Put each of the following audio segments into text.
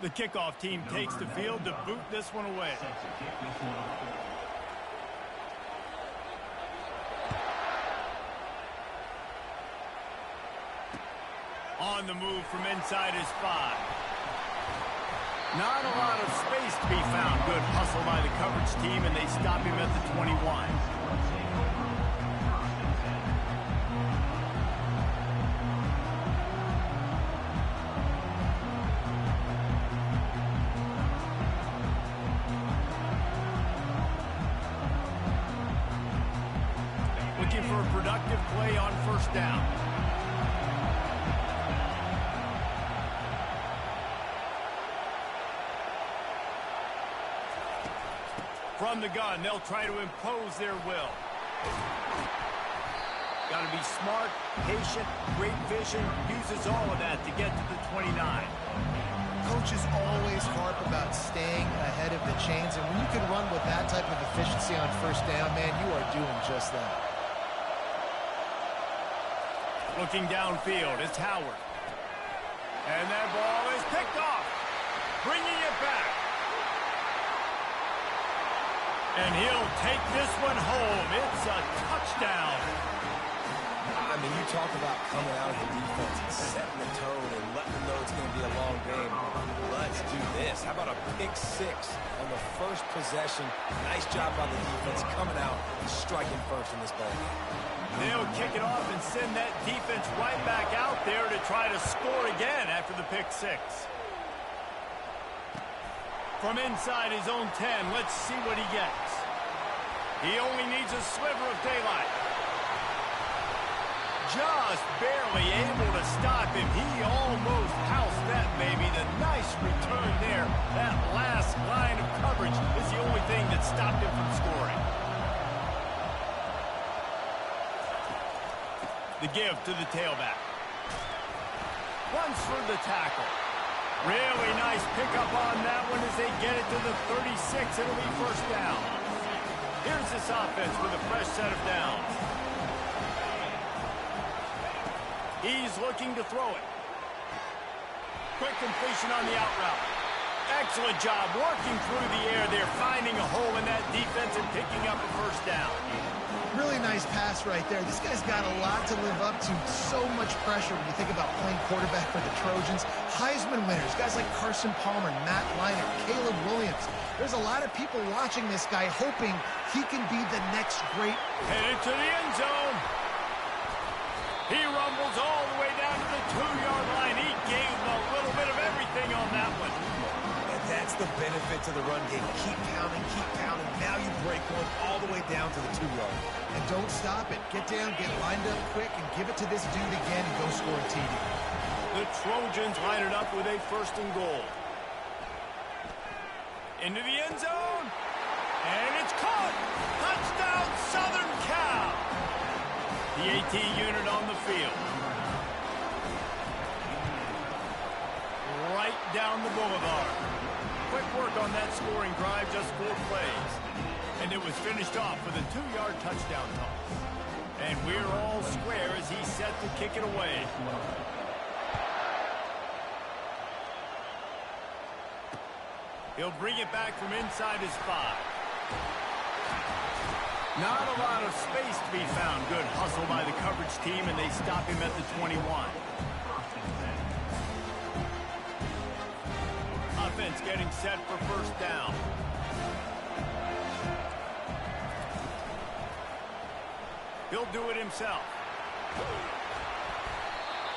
The kickoff team takes the field to boot this one away. On the move from inside his 5. Not a lot of space to be found. Good hustle by the coverage team, and they stop him at the 21. Looking for a productive play on first down. From the gun, they'll try to impose their will. Got to be smart, patient, great vision, uses all of that to get to the 29. Coaches always harp about staying ahead of the chains, and when you can run with that type of efficiency on first down, man, you are doing just that. Looking downfield, it's Howard. And that ball is picked off, bringing it back. And he'll take this one home. It's a touchdown. I mean, you talk about coming out of the defense and setting the tone and letting them know it's going to be a long game. Let's do this. How about a pick 6 on the first possession? Nice job by the defense coming out and striking first in this ball game. They'll kick it off and send that defense right back out there to try to score again after the pick 6. From inside his own 10, let's see what he gets. He only needs a sliver of daylight. Just barely able to stop him. He almost housed that baby. The nice return there. That last line of coverage is the only thing that stopped him from scoring. The give to the tailback. Runs for the tackle. Really nice pickup on that one as they get it to the 36. It'll be first down. Here's this offense with a fresh set of downs. He's looking to throw it. Quick completion on the out route. Excellent job working through the air there, finding a hole in that defense and picking up a first down. Really nice pass right there. This guy's got a lot to live up to. So much pressure when you think about playing quarterback for the Trojans. Heisman winners, guys like Carson Palmer, Matt Leinart, Caleb Williams. There's a lot of people watching this guy hoping he can be the next great. Headed to the end zone. He rumbles all the way down to the 2-yard line. He gave a little bit of everything on that one. And that's the benefit to the run game. Keep pounding, keep pounding. Now you break one all the way down to the 2-yard. And don't stop it. Get down, get lined up quick, and give it to this dude again and go score a TD. The Trojans line it up with a first and goal. Into the end zone. And it's caught. Touchdown, Southern Cal. The AT unit on the field. Right down the boulevard. Quick work on that scoring drive, just 4 plays. And it was finished off with a 2-yard touchdown toss. And we're all square as he's set to kick it away. He'll bring it back from inside his 5. Not a lot of space to be found. Good hustle by the coverage team, and they stop him at the 21. Offense getting set for first down. He'll do it himself.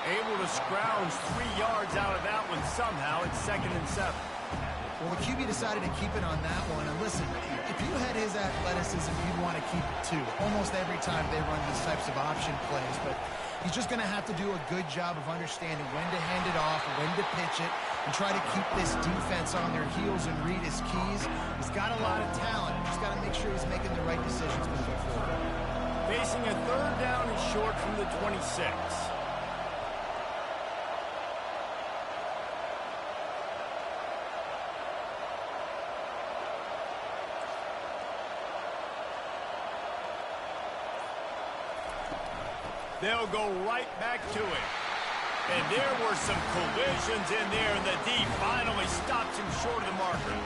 Able to scrounge 3 yards out of that one somehow. It's 2nd and 7. Well, the QB decided to keep it on that one. And listen, if you had his athleticism, you'd want to keep it too. Almost every time they run these types of option plays. But he's just going to have to do a good job of understanding when to hand it off, when to pitch it, and try to keep this defense on their heels and read his keys. He's got a lot of talent. He's got to make sure he's making the right decisions moving forward. Facing a 3rd down and short from the 26. They'll go right back to it. And there were some collisions in there, and the D finally stops him short of the marker.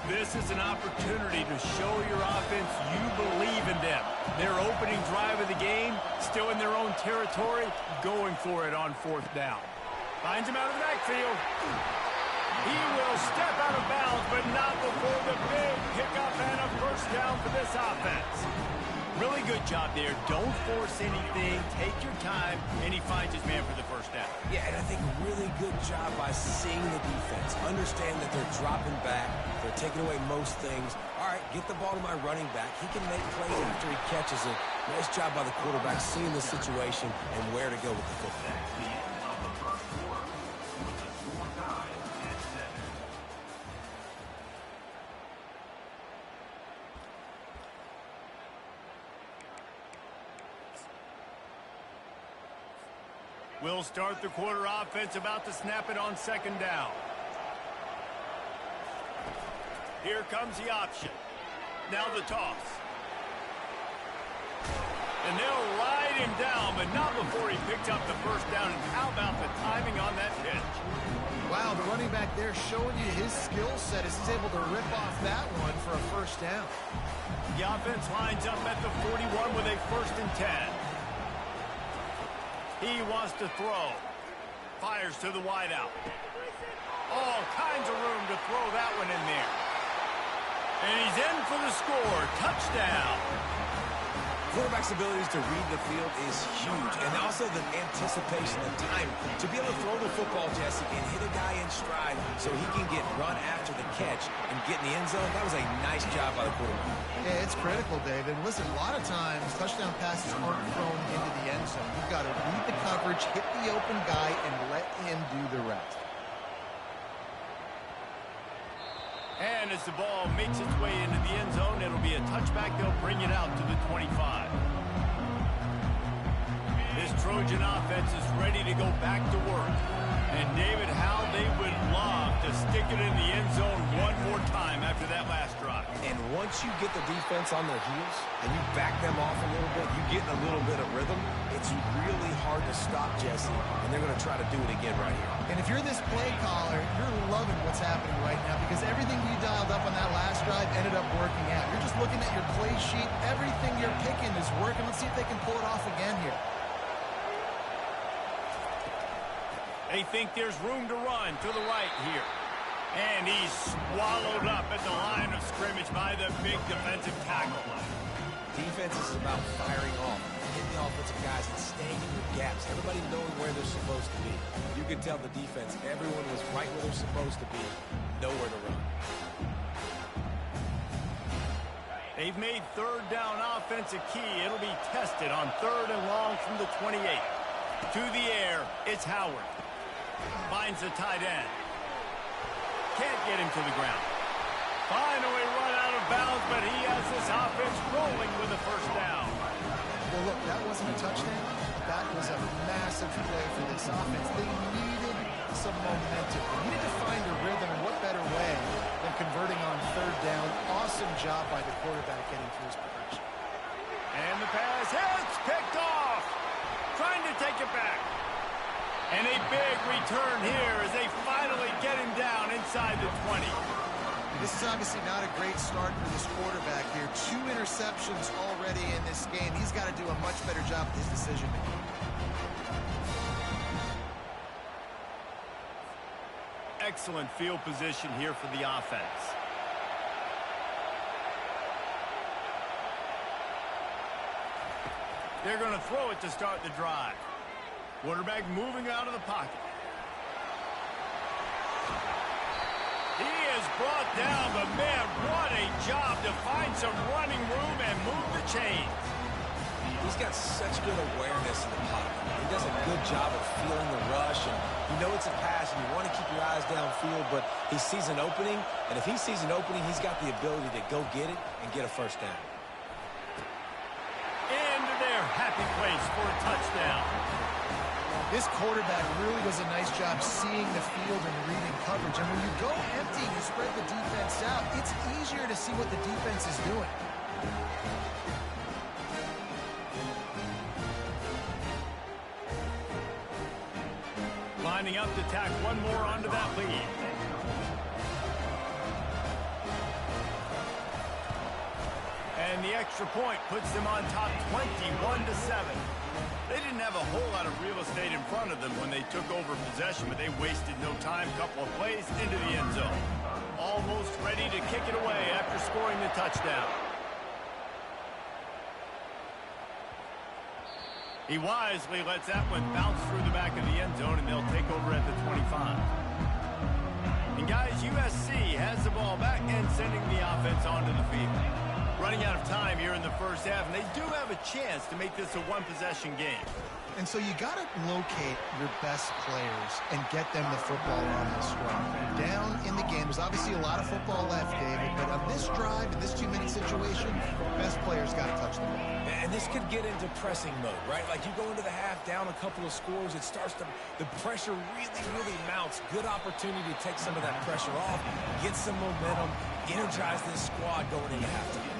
This is an opportunity to show your offense you believe in them. Their opening drive of the game, still in their own territory, going for it on 4th down. Finds him out of the backfield. He will step out of bounds, but not before the big pickup and a first down for this offense. Really good job there. Don't force anything. Take your time, and he finds his man for the first down. Yeah, and I think a really good job by seeing the defense. Understand that they're dropping back. They're taking away most things. All right, get the ball to my running back. He can make plays after he catches it. Nice job by the quarterback seeing the situation and where to go with the football. We'll start the quarter offense, about to snap it on 2nd down. Here comes the option. Now the toss. And they'll ride him down, but not before he picked up the first down. And how about the timing on that pitch? Wow, the running back there showing you his skill set as he's able to rip off that one for a first down. The offense lines up at the 41 with a 1st and 10. He wants to throw. Fires to the wideout. All kinds of room to throw that one in there. And he's in for the score. Touchdown. Quarterback's abilities to read the field is huge, and also the anticipation, the time to be able to throw the football, Jesse, and hit a guy in stride so he can get run after the catch and get in the end zone. That was a nice job by the quarterback. Yeah, it's critical, Dave. And listen, a lot of times touchdown passes aren't thrown into the end zone. You've got to read the coverage, hit the open guy, and let him do the rest. And as the ball makes its way into the end zone, it'll be a touchback. They'll bring it out to the 25. This Trojan offense is ready to go back to work. And David, how they would love to stick it in the end zone one more time after that last drive. And once you get the defense on their heels and you back them off a little bit, you get in a little bit of rhythm, it's really hard to stop, Jesse, and they're going to try to do it again right here. And if you're this play caller, you're loving what's happening right now because everything you dialed up on that last drive ended up working out. You're just looking at your play sheet. Everything you're picking is working. Let's see if they can pull it off again here. They think there's room to run to the right here. And he's swallowed up at the line of scrimmage by the big defensive tackle. Defense is about firing off, hitting the offensive guys and staying in your gaps. Everybody knowing where they're supposed to be. You can tell the defense, everyone was right where they're supposed to be, nowhere to run. They've made 3rd down offense a key. It'll be tested on 3rd and long from the 28. To the air, it's Howard. Finds the tight end. Can't get him to the ground. Finally run out of bounds, but he has this offense rolling with a first down. Well, look, that wasn't a touchdown. That was a massive play for this offense. They needed some momentum. They needed to find a rhythm, and what better way than converting on 3rd down. Awesome job by the quarterback getting through his progression. And the pass hits, picked off. Trying to take it back. And a big return here as they finally get him down inside the 20. This is obviously not a great start for this quarterback here. 2 interceptions already in this game. He's got to do a much better job with his decision-making. Excellent field position here for the offense. They're going to throw it to start the drive. Quarterback moving out of the pocket. He is brought down, but man, what a job to find some running room and move the chains. He's got such good awareness in the pocket. He does a good job of feeling the rush, and you know it's a pass, and you want to keep your eyes downfield, but he sees an opening, and if he sees an opening, he's got the ability to go get it and get a first down. Into their happy place for a touchdown. This quarterback really does a nice job seeing the field and reading coverage. And when you go empty, you spread the defense out, it's easier to see what the defense is doing. Lining up to tack one more onto that lead. And the extra point puts them on top 21-7. They didn't have a whole lot of real estate in front of them when they took over possession, but they wasted no time. Couple of plays into the end zone. Almost ready to kick it away after scoring the touchdown. He wisely lets that one bounce through the back of the end zone, and they'll take over at the 25. And guys, USC has the ball back and sending the offense onto the field. Running out of time here in the first half, and they do have a chance to make this a one-possession game. And so you got to locate your best players and get them the football on this drive. Down in the game, there's obviously a lot of football left, David, but on this drive, in this 2-minute situation, best players got to touch the ball. And this could get into pressing mode, right? Like you go into the half down a couple of scores, it starts to, the pressure really mounts. Good opportunity to take some of that pressure off, get some momentum, energize this squad going into halftime.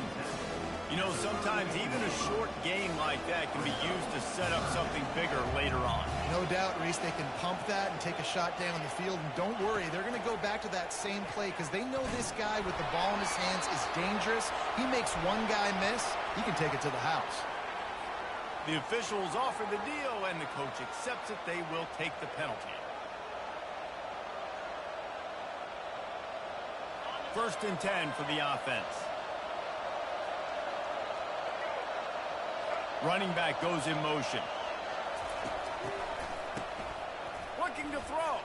You know, sometimes even a short game like that can be used to set up something bigger later on. No doubt, Reese, they can pump that and take a shot down the field. And don't worry, they're going to go back to that same play because they know this guy with the ball in his hands is dangerous. He makes one guy miss, he can take it to the house. The officials offer the deal, and the coach accepts it. They will take the penalty. First and 10 for the offense. Running back goes in motion. Looking to throw.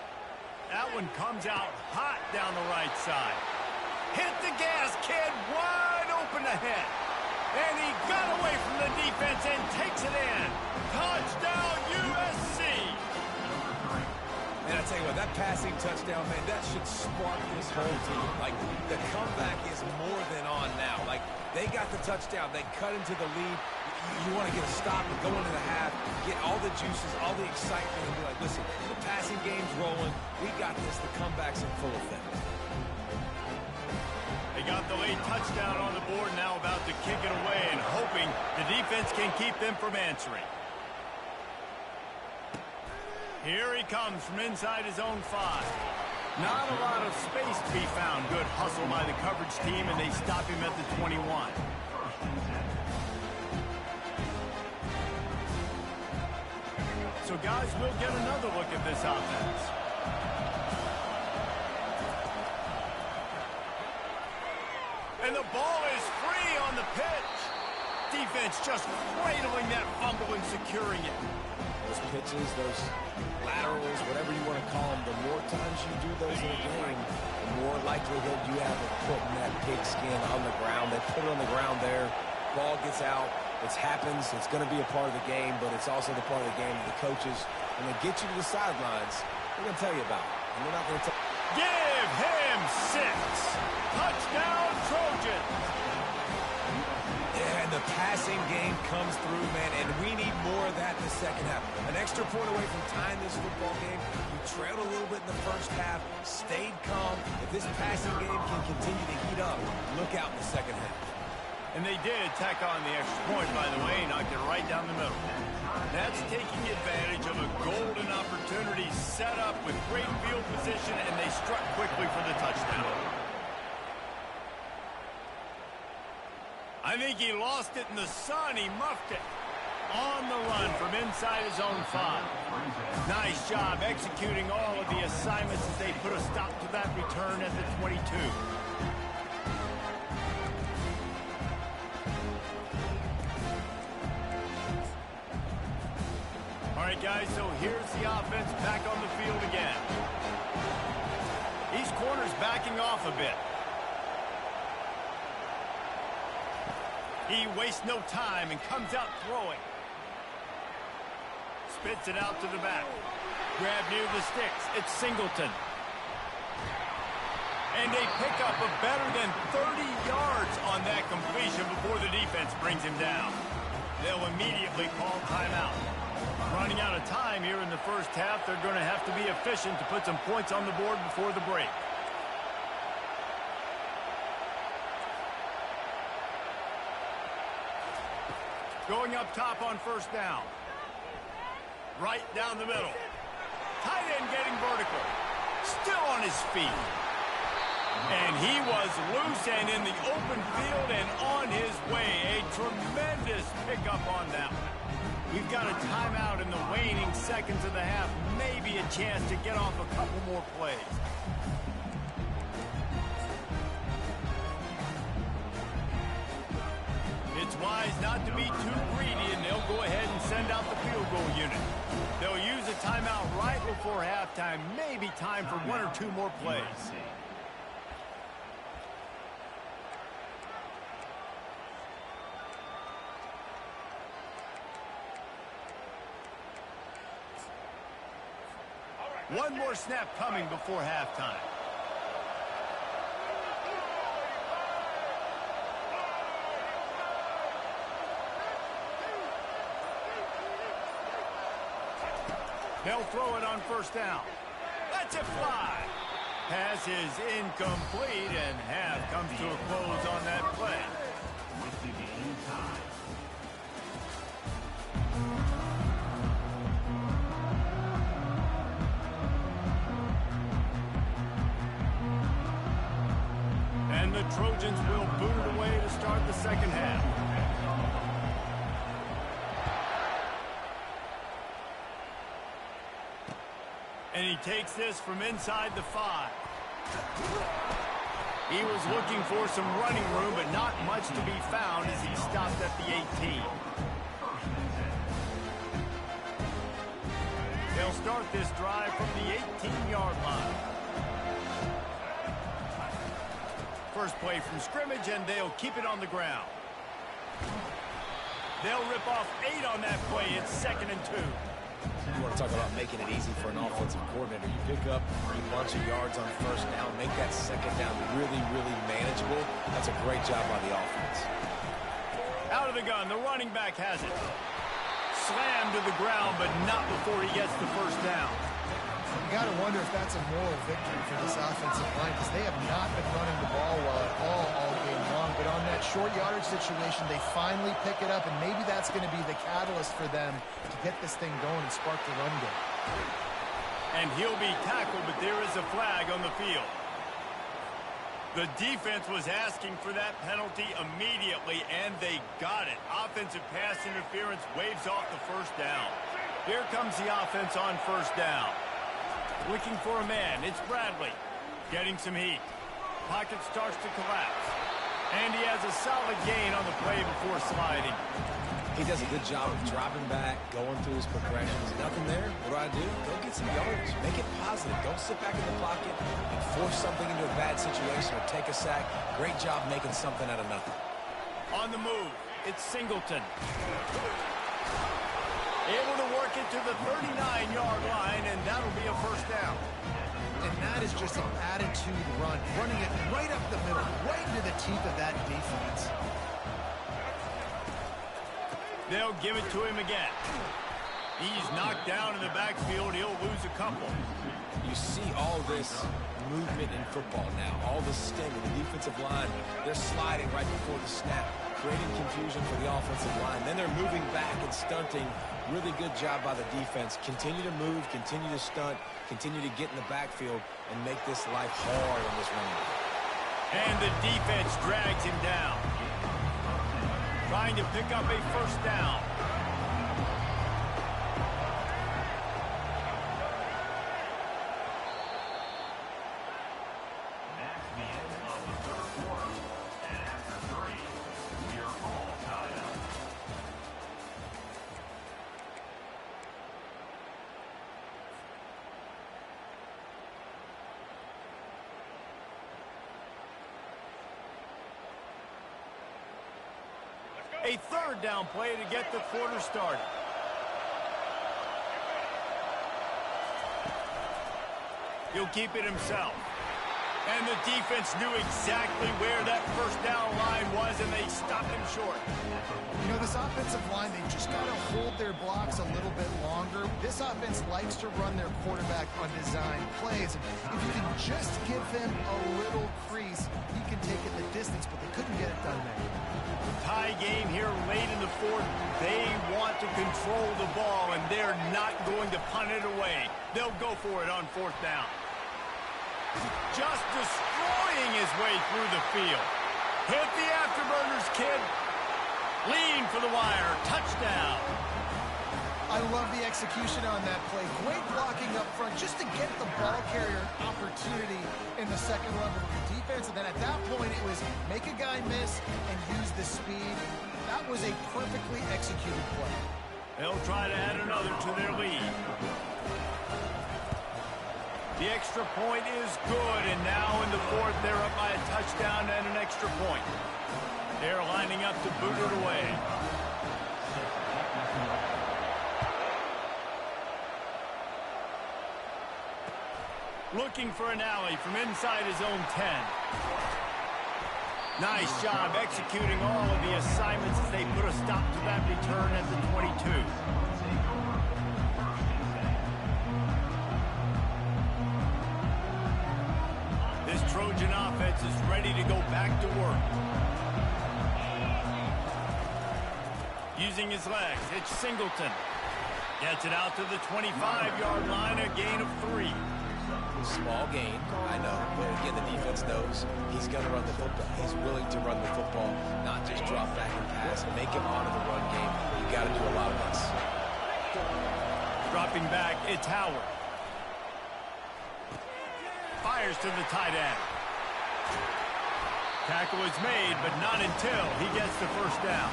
That one comes out hot down the right side. Hit the gas, kid. Wide open ahead. And he got away from the defense and takes it in. Touchdown, USC. And I tell you what, that passing touchdown, man, that should spark this whole team. Like, the comeback is more than on now. Like, they got the touchdown. They cut into the lead. You want to get a stop and go into the half, get all the juices, all the excitement, and be like, listen, the passing game's rolling. We got this. The comeback's in full effect. They got the late touchdown on the board, now about to kick it away and hoping the defense can keep them from answering. Here he comes from inside his own 5. Not a lot of space to be found. Good hustle by the coverage team, and they stop him at the 21. So, guys, we'll get another look at this offense. And the ball is free on the pitch. Defense just cradling that fumble and securing it. Those pitches, those laterals, whatever you want to call them, the more times you do those in a game, the more likelihood you have of putting that pigskin on the ground. They put it on the ground there. Ball gets out. It happens. It's going to be a part of the game, but it's also the part of the game that the coaches, when they get you to the sidelines, they're going to tell you about it. And they're not going to tell. Give him 6. Touchdown, Trojans. Yeah, and the passing game comes through, man, and we need more of that in the second half. An extra point away from tying this football game. You trailed a little bit in the first half, stayed calm. If this passing game can continue to heat up, look out in the second half. And they did tack on the extra point, by the way, knocked it right down the middle. That's taking advantage of a golden opportunity set up with great field position, and they struck quickly for the touchdown. I think he lost it in the sun. He muffed it. On the run from inside his own 5. Nice job executing all of the assignments as they put a stop to that return at the 22. All right, guys, so here's the offense back on the field again. These corners backing off a bit. He wastes no time and comes out throwing. Spits it out to the back. Grab near the sticks. It's Singleton. And they pick up a better than 30 yards on that completion before the defense brings him down. They'll immediately call timeout. Running out of time here in the first half, they're going to have to be efficient to put some points on the board before the break. Going up top on first down. Right down the middle. Tight end getting vertical. Still on his feet. And he was loose and in the open field and on his way. A tremendous pickup on that one. We've got a timeout in the waning seconds of the half. Maybe a chance to get off a couple more plays. It's wise not to be too greedy, and they'll go ahead and send out the field goal unit. They'll use a timeout right before halftime. Maybe time for one or two more plays. One more snap coming before halftime. They'll throw it on first down. Let's it fly. Pass is incomplete, and half comes to a close on that play. And the Trojans will boot it away to start the second half. And he takes this from inside the 5. He was looking for some running room, but not much to be found as he stopped at the 18. They'll start this drive from the 18-yard line. First play from scrimmage, and they'll keep it on the ground. They'll rip off 8 on that play. It's 2nd and 2. You want to talk about making it easy for an offensive coordinator. You pick up a bunch of yards on first down, make that second down really, really manageable. That's a great job by the offense. Out of the gun, the running back has it. Slammed to the ground, but not before he gets the first down. You got to wonder if that's a moral victory for this offensive line, because they have not been running the ball well at all game long. But on that short yardage situation, they finally pick it up, and maybe that's going to be the catalyst for them to get this thing going and spark the run game. And he'll be tackled, but there is a flag on the field. The defense was asking for that penalty immediately, and they got it. Offensive pass interference waves off the first down. Here comes the offense on first down. Looking for a man. It's Bradley. Getting some heat. Pocket starts to collapse. And he has a solid gain on the play before sliding. He does a good job of dropping back, going through his progressions. Nothing there. What do? Go get some yards. Make it positive. Don't sit back in the pocket and force something into a bad situation or take a sack. Great job making something out of nothing. On the move, it's Singleton. Able to work it to the 39-yard line, and that'll be a first down. And that is just an attitude run, running it right up the middle, right into the teeth of that defense. They'll give it to him again. He's knocked down in the backfield. He'll lose a couple. You see all this movement in football now, all the sting of the defensive line. They're sliding right before the snap, creating confusion for the offensive line. Then they're moving back and stunting. Really good job by the defense. Continue to move, continue to stunt, continue to get in the backfield and make this life hard on this running back. And the defense drags him down. Trying to pick up a first down. A third down play to get the quarter started. He'll keep it himself. And the defense knew exactly where that first down line was, and they stopped him short. You know, this offensive line, they just got to hold their blocks a little bit longer. This offense likes to run their quarterback on design plays. If you can just give him a little crease, he can take it the distance, but they couldn't get it done there. Tie game here late in the fourth, they want to control the ball, and they're not going to punt it away. They'll go for it on fourth down. Just destroying his way through the field. Hit the afterburners, kid. Lean for the wire. Touchdown. I love the execution on that play. Great blocking up front just to get the ball carrier opportunity in the second level of the defense. And then at that point, it was make a guy miss and use the speed. That was a perfectly executed play. They'll try to add another to their lead. The extra point is good, and now in the fourth, they're up by a touchdown and an extra point. They're lining up to boot it away. Looking for an alley from inside his own 10. Nice job executing all of the assignments as they put a stop to that return at the 22. This Trojan offense is ready to go back to work. Using his legs, it's Singleton. Gets it out to the 25-yard line, a gain of 3. Small gain, I know, but again, the defense knows he's going to run the football. He's willing to run the football, not just drop back and pass, make him honor the run game. You got to do a lot of this. Dropping back, it's Howard. Fires to the tight end. Tackle is made, but not until he gets the first down.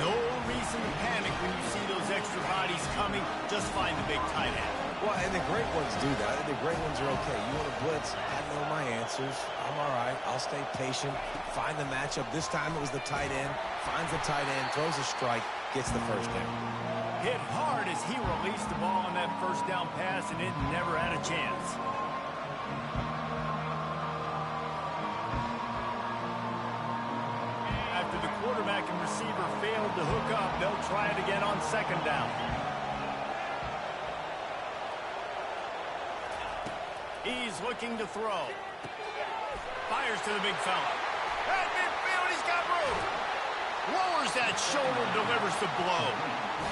No reason to panic when you see those extra bodies coming. Just find the big tight end. Well, and the great ones do that. The great ones are okay. You want to blitz? I know my answers. I'm all right. I'll stay patient. Find the matchup. This time it was the tight end. Finds the tight end, throws a strike, gets the first down. Hit hard as he released the ball on that first down pass, and it never had a chance. After the quarterback and receiver failed to hook up, they'll try it again on second down. He's looking to throw. Fires to the big fella. At midfield, he's got room. Lowers that shoulder, delivers the blow.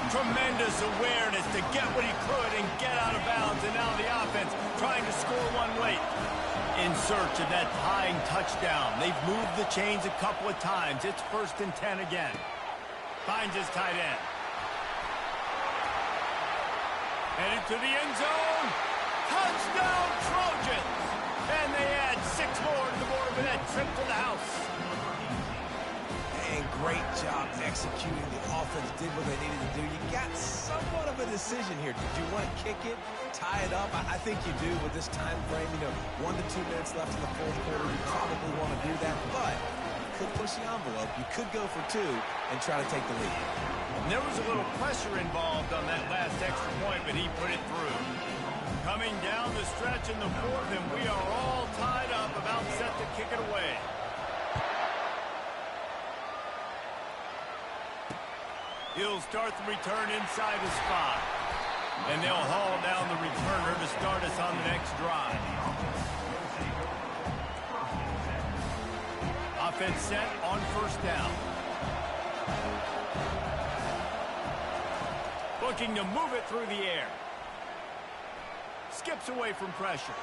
Tremendous awareness to get what he could and get out of bounds. And now the offense trying to score one late. In search of that tying touchdown. They've moved the chains a couple of times. It's 1st and 10 again. Finds his tight end. Headed to the end zone. Touchdown, Trojans! And they add 6 more to the board with that trip to the house. And great job executing. The offense did what they needed to do. You got somewhat of a decision here. Did you want to kick it, tie it up? I think you do with this time frame. 1 to 2 minutes left in the fourth quarter. You probably want to do that, but you could push the envelope. You could go for 2 and try to take the lead. And there was a little pressure involved on that last extra point, but he put it through. Coming down the stretch in the fourth, and we are all tied up, about set to kick it away. He'll start the return inside his 5. And they'll haul down the returner to start us on the next drive. Offense set on first down. Looking to move it through the air. Skips away from pressure.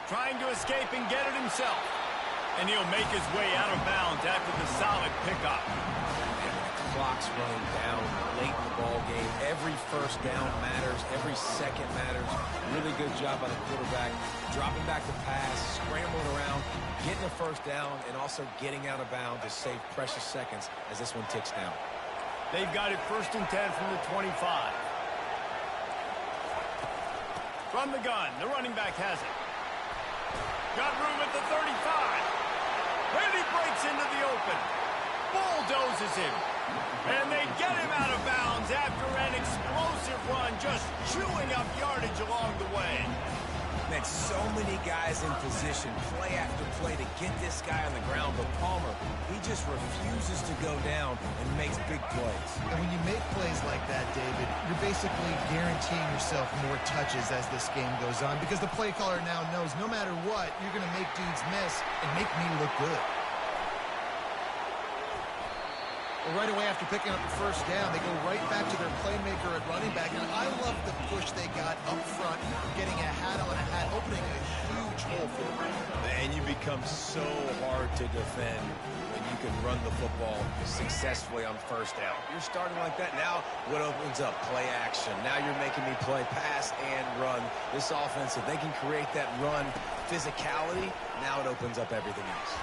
Trying to escape and get it himself. And he'll make his way out of bounds after the solid pickup. Clock's running down late in the ball game. Every first down matters. Every second matters. Really good job by the quarterback. Dropping back the pass, scrambling around, getting a first down, and also getting out of bounds to save precious seconds as this one ticks down. They've got it 1st and 10 from the 25. From the gun, the running back has it. Got room at the 35. And he breaks into the open. Bulldozes him. And they get him out of bounds after an explosive run, just chewing up yardage along the way. Man, so many guys in position, play after play to get this guy on the ground. But Palmer, he just refuses to go down and makes big plays. And when you make plays like that, David, you're basically guaranteeing yourself more touches as this game goes on, because the play caller now knows no matter what, you're going to make dudes miss and make me look good. Well, right away after picking up the first down, they go right back to their playmaker at running back. And I love the push they got up front, getting a hat on a hat, opening a huge hole for them. And you become so hard to defend when you can run the football successfully on first down. You're starting like that. Now what opens up? Play action. Now you're making me play pass and run. This offense, if they can create that run physicality, now it opens up everything else.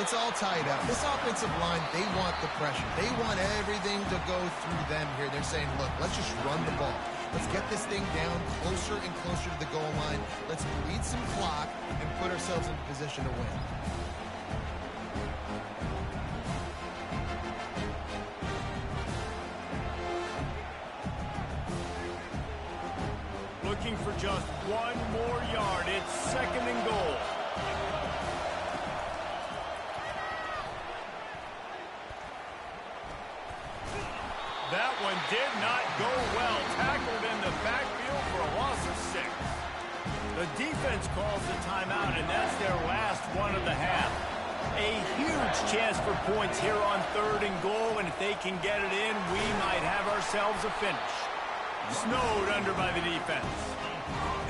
It's all tied up. This offensive line, they want the pressure. They want everything to go through them here. They're saying, look, let's just run the ball. Let's get this thing down closer and closer to the goal line. Let's bleed some clock and put ourselves in position to win. Looking for just one more yard. It's 2nd and goal. That one did not go well. Tackled in the backfield for a loss of 6. The defense calls the timeout, and that's their last one of the half. A huge chance for points here on 3rd and goal, and if they can get it in, we might have ourselves a finish. Snowed under by the defense.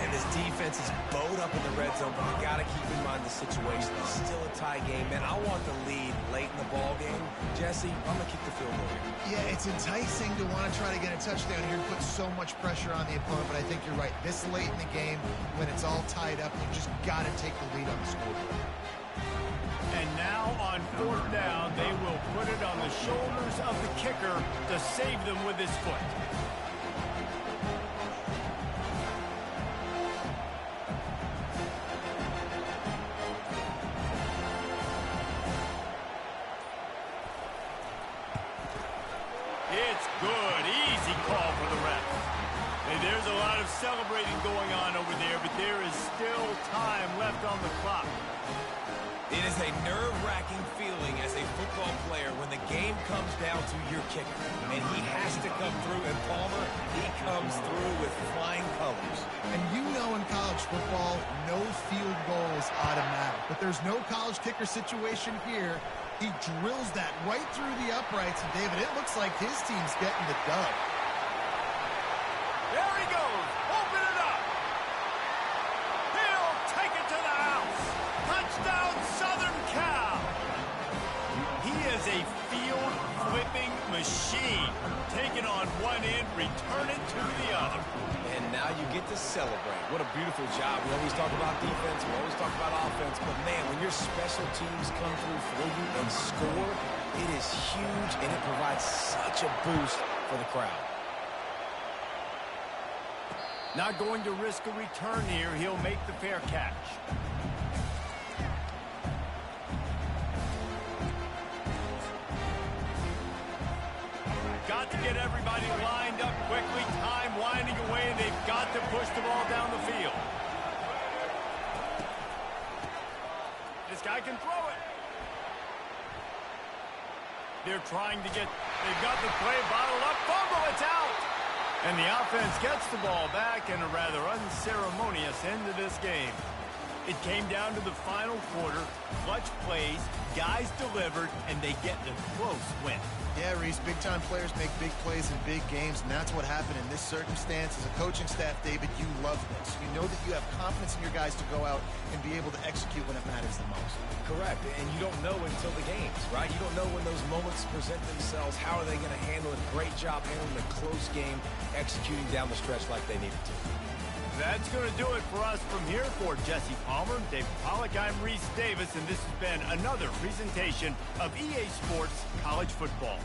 And this defense is bowed up in the red zone, but you got to keep in mind the situation. It's still a tie game, man. I want the lead late in the ball game. Jesse, I'm going to kick the field goal here. Yeah, it's enticing to want to try to get a touchdown here and put so much pressure on the opponent, but I think you're right. This late in the game, when it's all tied up, you just got to take the lead on the scoreboard. And now on 4th down, they will put it on the shoulders of the kicker to save them with his foot. It's good. Easy call for the ref. Hey, there's a lot of celebrating going on over there, but there is still time left on the clock. It is a nerve-wracking feeling as a football player when the game comes down to your kicker. And he has to come through, and Palmer, he comes through with flying colors. And you know in college football, no field goal is automatic. But there's no college kicker situation here. He drills that right through the uprights, and David, it looks like his team's getting the dub. There he goes. Open it up. He'll take it to the house. Touchdown, Southern Cal. He is a field-flipping machine. Taking on one end, return it to the other. And now you get to celebrate. What a beautiful job. We always talk about defense. We always talk about offense. But, man, when your special teams come through for you and score, it is huge, and it provides such a boost for the crowd. Not going to risk a return here. He'll make the fair catch. Got to get everybody lined up quickly. Time winding away, and they've got to push the ball down the field. This guy can throw it. They're trying to get, they've got the play bottled up. Fumble, it's out. And the offense gets the ball back in a rather unceremonious end to this game. It came down to the final quarter. Clutch plays, guys delivered, and they get the close win. Yeah, Reese, big-time players make big plays in big games, and that's what happened in this circumstance. As a coaching staff, David, you love this. You know that you have confidence in your guys to go out and be able to execute when it matters the most. Correct, and you don't know until the games, right? You don't know when those moments present themselves. How are they going to handle it? Great job handling a close game, executing down the stretch like they needed to. That's going to do it for us from here. For Jesse Palmer, David Pollack, I'm Reese Davis, and this has been another presentation of EA Sports College Football.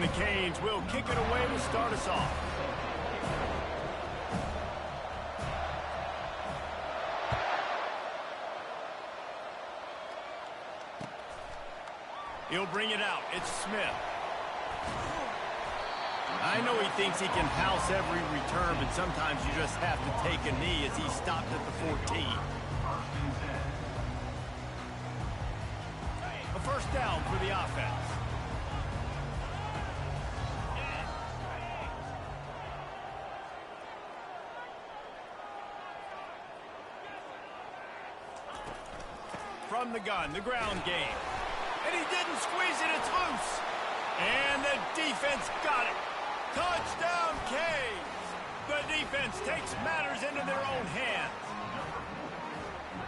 the Canes will kick it away to start us off. He'll bring it out. It's Smith. I know he thinks he can house every return, but sometimes you just have to take a knee as he stopped at the 14. A first down for the offense. From the gun, the ground game. And he didn't squeeze it, it's loose. And the defense got it. Touchdown, Canes! The defense takes matters into their own hands.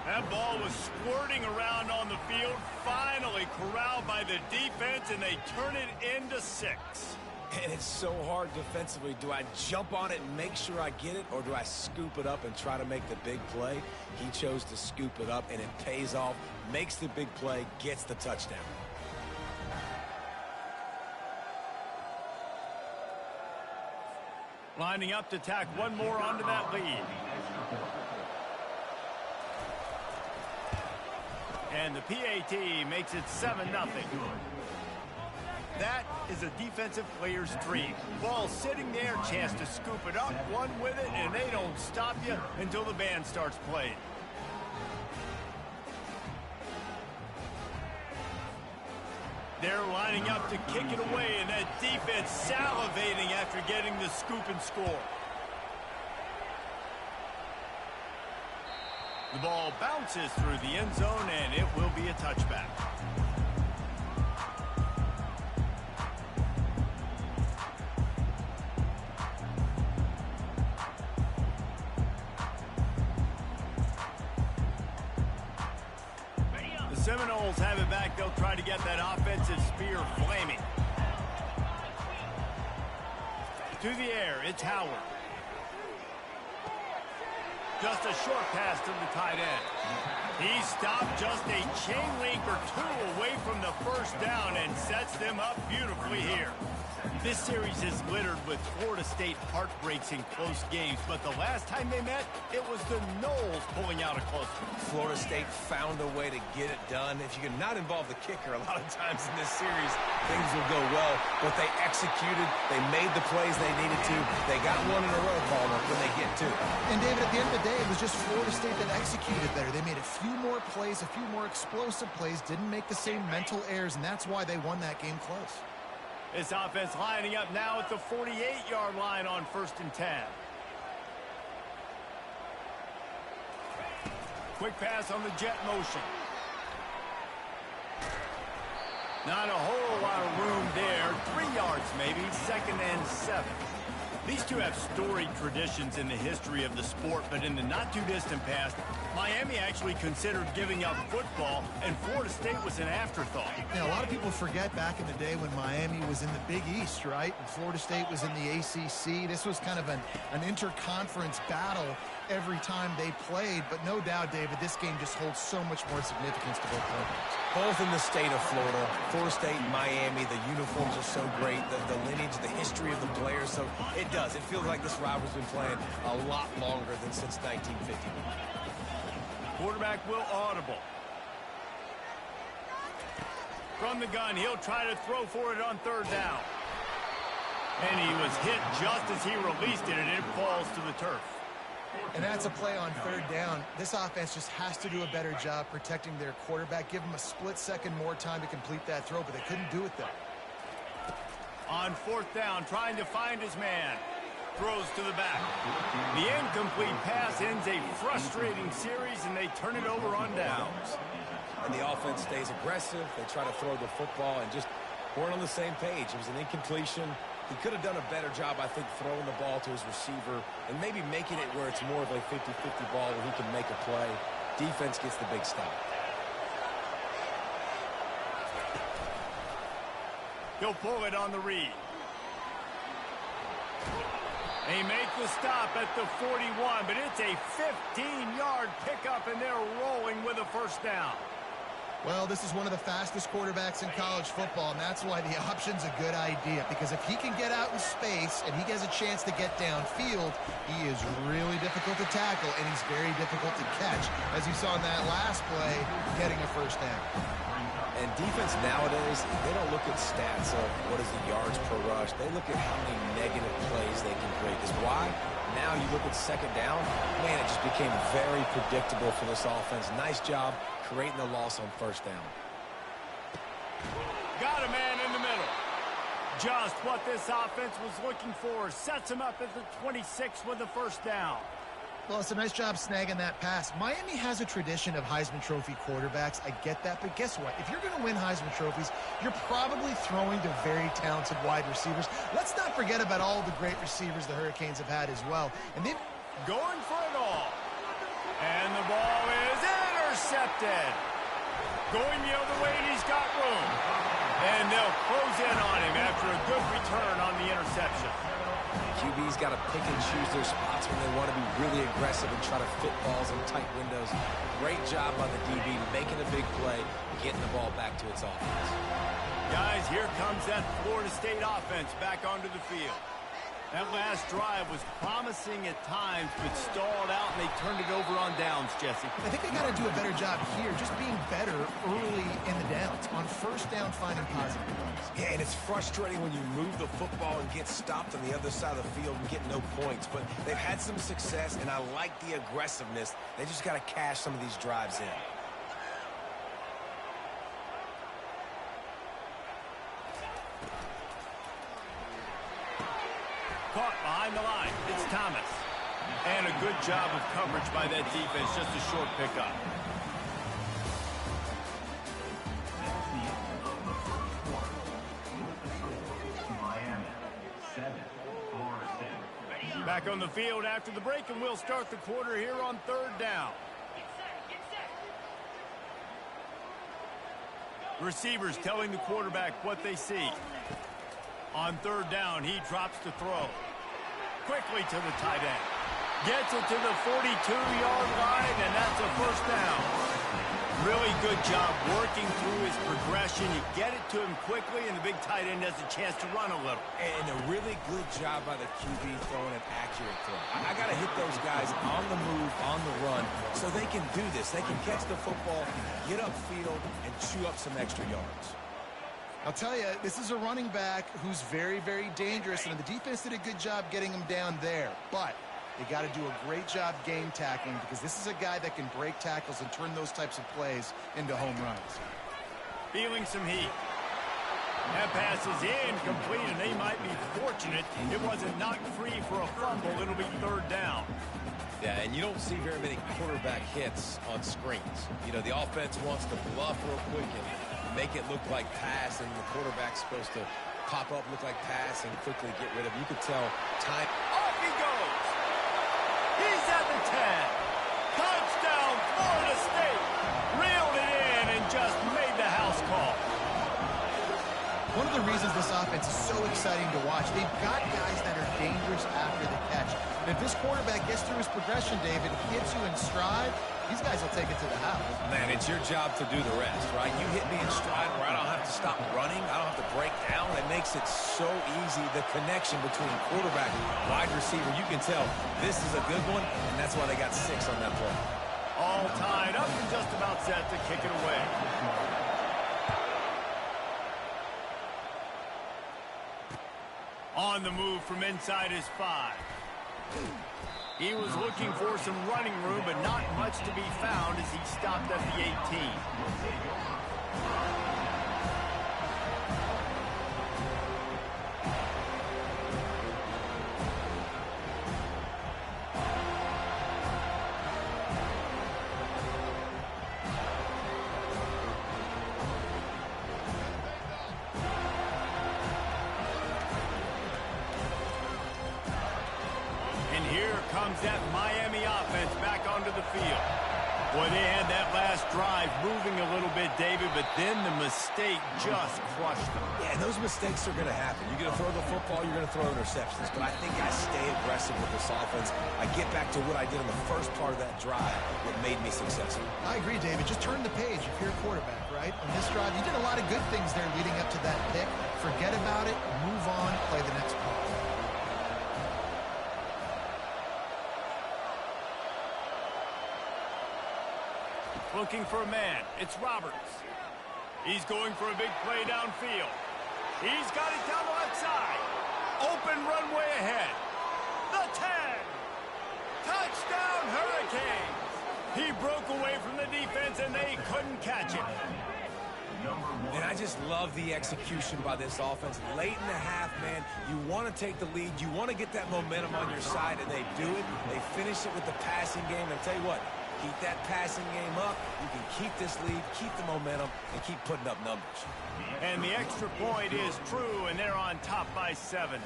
That ball was squirting around on the field, finally corralled by the defense, and they turn it into 6. And it's so hard defensively. Do I jump on it and make sure I get it, or do I scoop it up and try to make the big play? He chose to scoop it up, and it pays off, makes the big play, gets the touchdown. Lining up to tack one more onto that lead. And the PAT makes it 7-0. That is a defensive player's dream. Ball sitting there, chance to scoop it up, one with it, and they don't stop you until the band starts playing. They're lining up to kick it away, and that defense salivating after getting the scoop and score. The ball bounces through the end zone, and it will be a touchback. Seminoles have it back. They'll try to get that offensive spear flaming. To the air, it's Howard. Just a short pass to the tight end. He stopped just a chain link or two away from the first down and sets them up beautifully here. This series is littered with Florida State heartbreaks in close games, but the last time they met, it was the Noles pulling out a close one. Florida State found a way to get it done. If you can not involve the kicker a lot of times in this series, things will go well. But they executed. They made the plays they needed to. They got one in a row, Palmer, when they get two. And, David, at the end of the day, it was just Florida State that executed better. They made a few more plays, a few more explosive plays, didn't make the same mental errors, and that's why they won that game close. This offense lining up now at the 48-yard line on 1st and 10. Quick pass on the jet motion. Not a whole lot of room there. 3 yards maybe, 2nd and 7. These two have storied traditions in the history of the sport, but in the not-too-distant past, Miami actually considered giving up football, and Florida State was an afterthought. Yeah, a lot of people forget back in the day when Miami was in the Big East, right? And Florida State was in the ACC. This was kind of an interconference battle every time they played, but no doubt, David, this game just holds so much more significance to both programs. Both in the state of Florida, Florida State and Miami, the uniforms are so great, the lineage, the history of the players, so it does. It feels like this rivalry's been playing a lot longer than since 1950. Quarterback will audible. From the gun, he'll try to throw for it on 3rd down. And he was hit just as he released it, and it falls to the turf. And that's a play on 3rd down. This offense just has to do a better job protecting their quarterback. Give him a split second more time to complete that throw, but they couldn't do it there. On 4th down, trying to find his man. Throws to the back. The incomplete pass ends a frustrating series, and they turn it over on downs. And the offense stays aggressive. They try to throw the football and just weren't on the same page. It was an incompletion. He could have done a better job, I think, throwing the ball to his receiver and maybe making it where it's more of a 50-50 ball where he can make a play. Defense gets the big stop. He'll pull it on the read. They make the stop at the 41, but it's a 15-yard pickup, and they're rolling with a 1st down. Well, this is one of the fastest quarterbacks in college football, and that's why the option's a good idea. Because if he can get out in space and he gets a chance to get downfield, he is really difficult to tackle, and he's very difficult to catch. As you saw in that last play, getting a first down. And defense nowadays, they don't look at stats of what is the yards per rush. They look at how many negative plays they can create. Because why? Now you look at second down, man, it just became very predictable for this offense. Nice job creating the loss on first down. Got a man in the middle. Just what this offense was looking for. Sets him up at the 26 with the first down. Well, it's a nice job snagging that pass. Miami has a tradition of Heisman Trophy quarterbacks. I get that, but guess what? If you're going to win Heisman Trophies, you're probably throwing to very talented wide receivers. Let's not forget about all the great receivers the Hurricanes have had as well. And they've going for it all. And the ball is intercepted. Going the other way, and he's got room. And they'll close in on him after a good return on the interception. QB's got to pick and choose their spots when they want to be really aggressive and try to fit balls in tight windows. Great job by the DB making a big play, getting the ball back to its offense. Guys, here comes that Florida State offense back onto the field. That last drive was promising at times, but stalled out, and they turned it over on downs, Jesse. I think they got to do a better job here, just being better early in the downs. On first down, finding positive plays. Yeah, and it's frustrating when you move the football and get stopped on the other side of the field and get no points. But they've had some success, and I like the aggressiveness. They just got to cash some of these drives in. Caught behind the line. It's Thomas. And a good job of coverage by that defense. Just a short pickup. Back on the field after the break, and we'll start the quarter here on third down. Receivers telling the quarterback what they see. On third down, he drops to throw. Quickly to the tight end. Gets it to the 42-yard line, and that's a first down. Really good job working through his progression. You get it to him quickly, and the big tight end has a chance to run a little. And a really good job by the QB throwing an accurate throw. I got to hit those guys on the move, on the run, so they can do this. They can catch the football, get upfield, and chew up some extra yards. I'll tell you, this is a running back who's very, very dangerous, and the defense did a good job getting him down there. But they got to do a great job game tackling, because this is a guy that can break tackles and turn those types of plays into home runs. Feeling some heat. That pass is incomplete, and they might be fortunate it wasn't knocked free for a fumble. It'll be third down. Yeah, and you don't see very many quarterback hits on screens. You know, the offense wants to bluff real quick and make it look like pass, and the quarterback's supposed to pop up, look like pass, and quickly get rid of it. You could tell time. Off he goes. He's at the 10. Touchdown, Florida State. Reeled it in and just made the house call. One of the reasons this offense is so exciting to watch, they've got guys that are dangerous after the catch. And if this quarterback gets through his progression, David, hits you in stride, these guys will take it to the house. Man, it's your job to do the rest, right? You hit me in stride where I don't have to stop running. I don't have to break down. It makes it so easy, the connection between quarterback and wide receiver. You can tell this is a good one, and that's why they got 6 on that play. All tied up and just about set to kick it away. On the move from inside his 5. He was looking for some running room, but not much to be found as he stopped at the 18. Comes that Miami offense back onto the field. Well, they had that last drive moving a little bit, David, but then the mistake just crushed them. Yeah, and those mistakes are going to happen. You're going to throw the football, you're going to throw interceptions. But I think I stay aggressive with this offense. I get back to what I did in the first part of that drive, what made me successful. I agree, David. Just turn the page if you're a quarterback, right? On this drive, you did a lot of good things there leading up to that pick. Forget about it, move on, play the next play. Looking for a man. It's Roberts. He's going for a big play downfield. He's got it down the left side. Open runway ahead. The 10. Touchdown, Hurricanes. He broke away from the defense, and they couldn't catch him. And I just love the execution by this offense. Late in the half, man, you want to take the lead. You want to get that momentum on your side, and they do it. They finish it with the passing game. And I'll tell you what, keep that passing game up. You can keep this lead, keep the momentum, and keep putting up numbers. And the extra point is true, and they're on top by 7.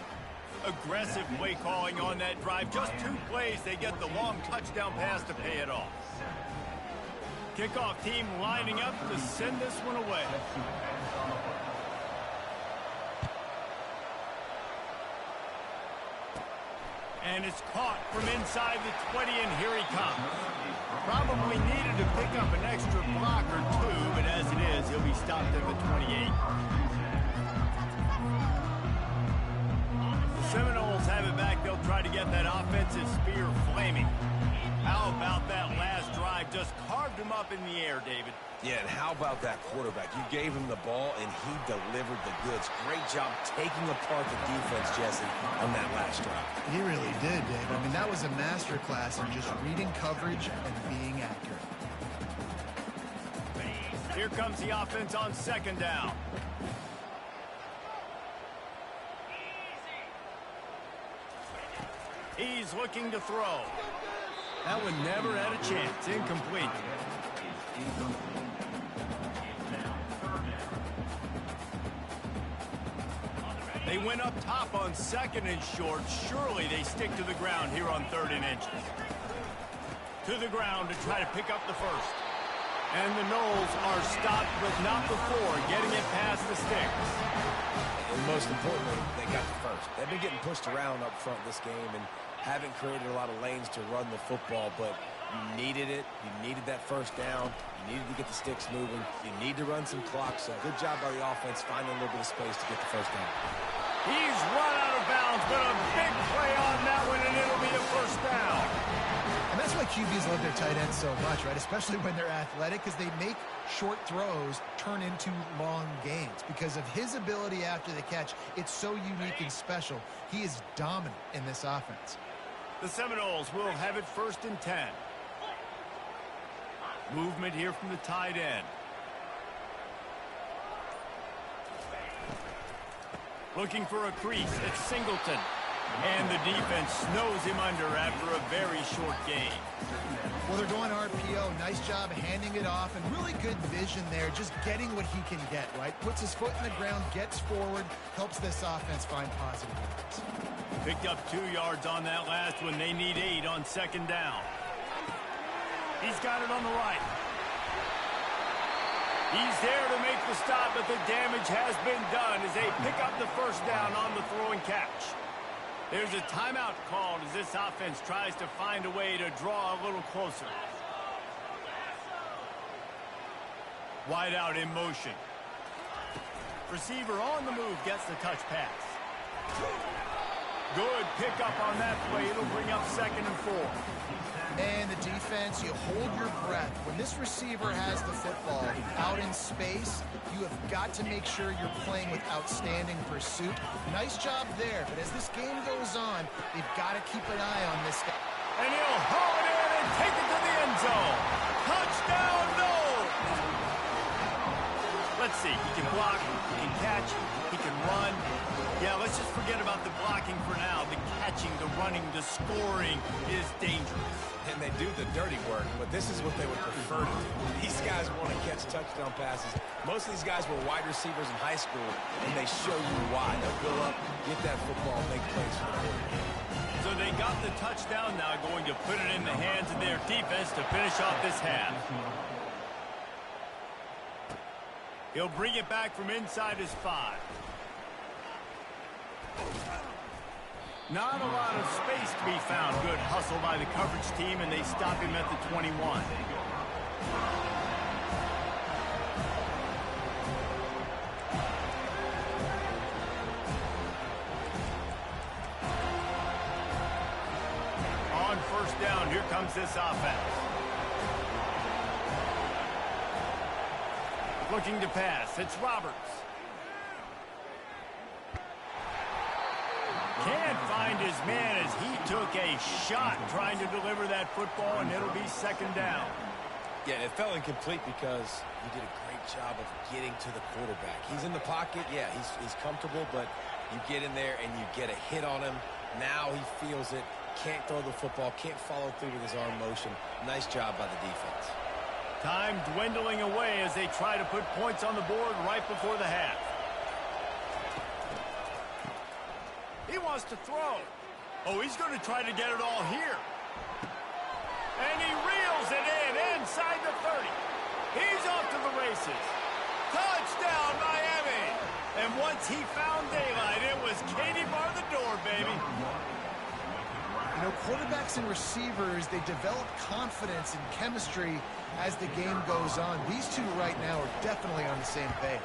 Aggressive play calling on that drive. Just 2 plays, they get the long touchdown pass to pay it off. Kickoff team lining up to send this one away. And it's caught from inside the 20, and here he comes. Probably needed to pick up an extra block or 2, but as it is, he'll be stopped at the 28. The Seminoles have it back. They'll try to get that offensive spear flaming. How about that last drive? Just carved him up in the air, David. Yeah, and how about that quarterback? You gave him the ball, and he delivered the goods. Great job taking apart the defense, Jesse, on that last drive. He really did, Dave. I mean, that was a masterclass in just reading coverage and being accurate. Here comes the offense on 2nd down. He's looking to throw. That one never had a chance. Incomplete. They went up top on 2nd and short. Surely they stick to the ground here on 3rd and inches. To the ground to try to pick up the first. And the Noles are stopped, but not before getting it past the sticks. And most importantly, they got the first. They've been getting pushed around up front this game and haven't created a lot of lanes to run the football, but you needed it. You needed that first down. You needed to get the sticks moving. You need to run some clock, so good job by the offense finding a little bit of space to get the first down. He's run out of bounds, but a big play on that one, and it'll be a first down. And that's why QBs love their tight ends so much, right? Especially when they're athletic, because they make short throws turn into long gains. Because of his ability after the catch, it's so unique and special. He is dominant in this offense. The Seminoles will have it 1st and 10. Movement here from the tight end. Looking for a crease. It's Singleton. And the defense snows him under after a very short game. Well, they're going RPO. Nice job handing it off, and really good vision there, just getting what he can get, right? Puts his foot in the ground, gets forward, helps this offense find positive yards. Picked up 2 yards on that last one. They need 8 on 2nd down. He's got it on the right. He's there to make the stop, but the damage has been done as they pick up the first down on the throw and catch. There's a timeout called as this offense tries to find a way to draw a little closer. Wide out in motion. Receiver on the move gets the touch pass. Good pickup on that play. It'll bring up 2nd and 4. And the defense, you hold your breath. When this receiver has the football out in space, you have got to make sure you're playing with outstanding pursuit. Nice job there, but as this game goes on, they've got to keep an eye on this guy. And he'll haul it in and take it to the end zone. Touchdown, Noles! Let's see. He can block, he can catch, he can run. Yeah, let's just forget about the blocking for now. The catching, the running, the scoring is dangerous. And they do the dirty work, but this is what they would prefer to do. These guys want to catch touchdown passes. Most of these guys were wide receivers in high school, and they show you why. They'll go up, get that football, make plays for the quarterback. So they got the touchdown, now going to put it in the hands of their defense to finish off this half. He'll bring it back from inside his 5. Not a lot of space to be found. Good hustle by the coverage team, and they stop him at the 21. On first down, here comes this offense. Looking to pass, it's Roberts. Can't find his man as he took a shot trying to deliver that football, and it'll be second down. Yeah, it fell incomplete because he did a great job of getting to the quarterback. He's in the pocket, yeah, he's comfortable, but you get in there and you get a hit on him. Now he feels it, can't throw the football, can't follow through with his arm motion. Nice job by the defense. Time dwindling away as they try to put points on the board right before the half. He wants to throw. Oh, he's going to try to get it all here. And he reels it in inside the 30. He's off to the races. Touchdown, Miami. And once he found daylight, it was Katie bar the door, baby. You know, quarterbacks and receivers, they develop confidence and chemistry as the game goes on. These two right now are definitely on the same page.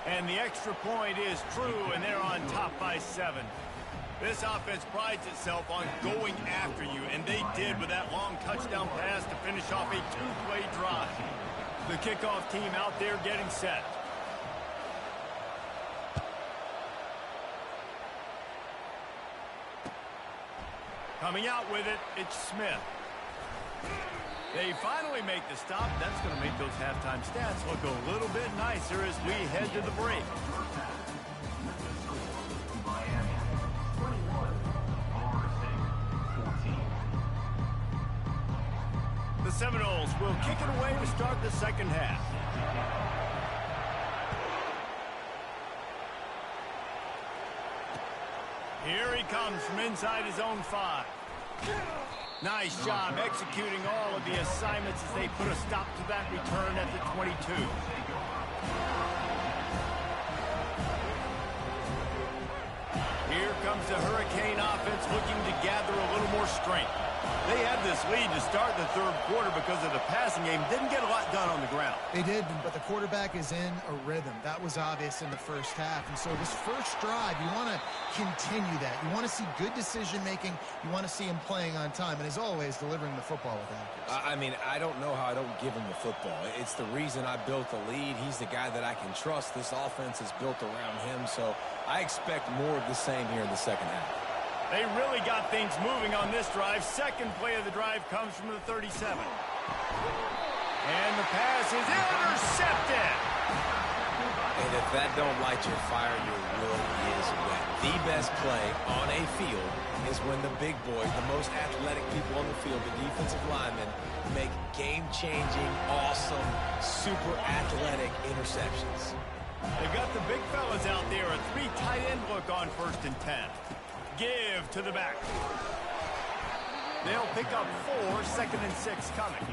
And the extra point is true, and they're on top by 7. This offense prides itself on going after you, and they did with that long touchdown pass to finish off a 2-play drive. The kickoff team out there getting set. Coming out with it, it's Smith. They finally make the stop. That's going to make those halftime stats look a little bit nicer as we head to the break. The Seminoles will kick it away to start the second half. Here he comes from inside his own 5. Nice job executing all of the assignments as they put a stop to that return at the 22. Here comes the Hurricane offense looking to gather a little more strength. They had this lead to start the third quarter because of the passing game. Didn't get a lot done on the ground. They did, but the quarterback is in a rhythm. That was obvious in the first half. And so this first drive, you want to continue that. You want to see good decision-making. You want to see him playing on time. And as always, delivering the football with accuracy. I mean, I don't know how I don't give him the football. It's the reason I built the lead. He's the guy that I can trust. This offense is built around him. So I expect more of the same here in the second half. They really got things moving on this drive. Second play of the drive comes from the 37. And the pass is intercepted. And if that don't light your fire, your wood is wet. The best play on a field is when the big boys, the most athletic people on the field, the defensive linemen, make game-changing, awesome, super athletic interceptions. They've got the big fellas out there. A 3 tight end look on 1st and 10. Give to the back. They'll pick up 4, 2nd and 6 coming.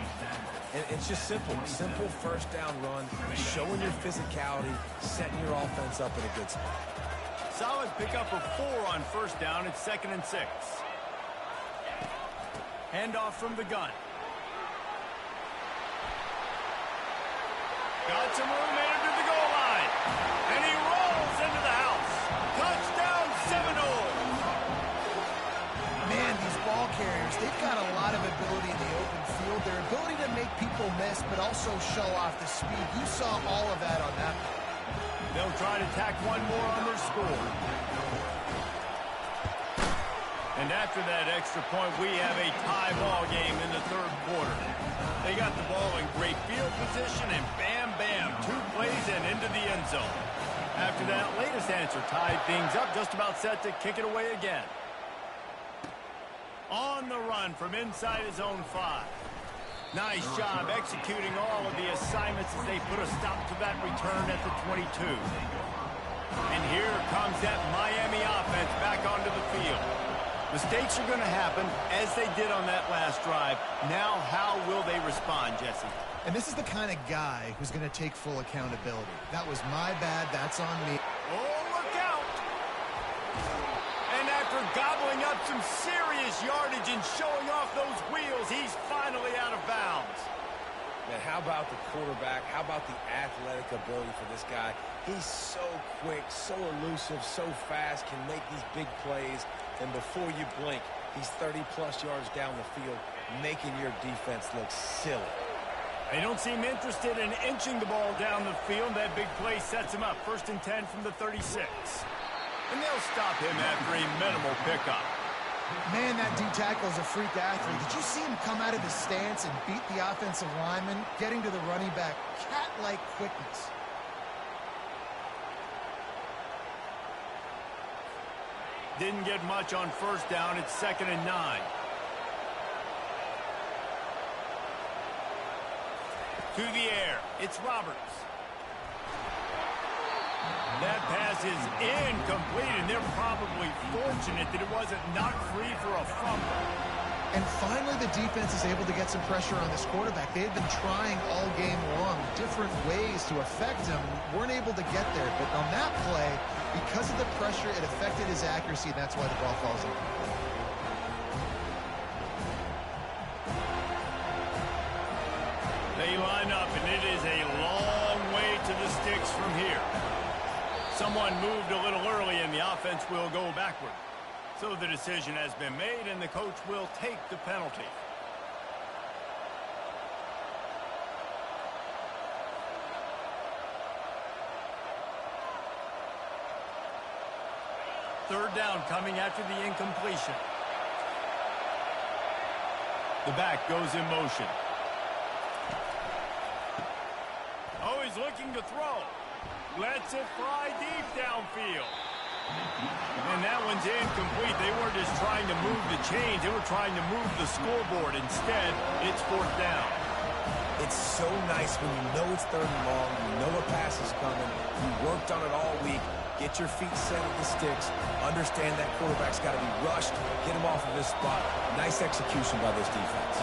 And it's just simple. Simple first down run, showing your physicality, setting your offense up in a good spot. Solid pickup of 4 on 1st down. It's 2nd and 6. Handoff from the gun. Got some room into the goal line. And he rolls into the house. Touchdown Seminoles. Man, these ball carriers, they've got a lot of ability in the open field. Their ability to make people miss, but also show off the speed. You saw all of that on that play. They'll try to tack one more on their score. And after that extra point, we have a tie ball game in the third quarter. They got the ball in great field position, and bam, bam, 2 plays and into the end zone. After that latest answer tied things up, just about set to kick it away again. On the run from inside his own 5. Nice job executing all of the assignments as they put a stop to that return at the 22. And here comes that Miami offense back onto the field. Mistakes are going to happen, as they did on that last drive. Now, how will they respond, Jesse? And this is the kind of guy who's going to take full accountability. That was my bad. That's on me. Oh, look out! And after gobbling up some serious yardage and showing off those wheels, he's finally out of bounds. Man, how about the quarterback? How about the athletic ability for this guy? He's so quick, so elusive, so fast, can make these big plays. And before you blink, he's 30-plus yards down the field, making your defense look silly. They don't seem interested in inching the ball down the field. That big play sets him up. 1st and 10 from the 36. And they'll stop him after a minimal pickup. Man, that D-tackle is a freak athlete. Did you see him come out of his stance and beat the offensive lineman, getting to the running back? Cat-like quickness. Didn't get much on 1st down. It's 2nd and 9. To the air. It's Roberts. That pass is incomplete, and they're probably fortunate that it wasn't knocked free for a fumble. And finally, the defense is able to get some pressure on this quarterback. They had been trying all game long different ways to affect him. Weren't able to get there. But on that play, because of the pressure, it affected his accuracy, and that's why the ball falls incomplete. They line up, and it is a long way to the sticks from here. Someone moved a little early, and the offense will go backward. So the decision has been made, and the coach will take the penalty. Third down coming after the incompletion. The back goes in motion. Oh, he's looking to throw. Lets it fly deep downfield. And that one's incomplete. They weren't just trying to move the chains. They were trying to move the scoreboard. Instead, it's 4th down. It's so nice when you know it's 3rd and long, you know a pass is coming, you worked on it all week, get your feet set at the sticks, understand that quarterback's got to be rushed, get him off of this spot. Nice execution by this defense.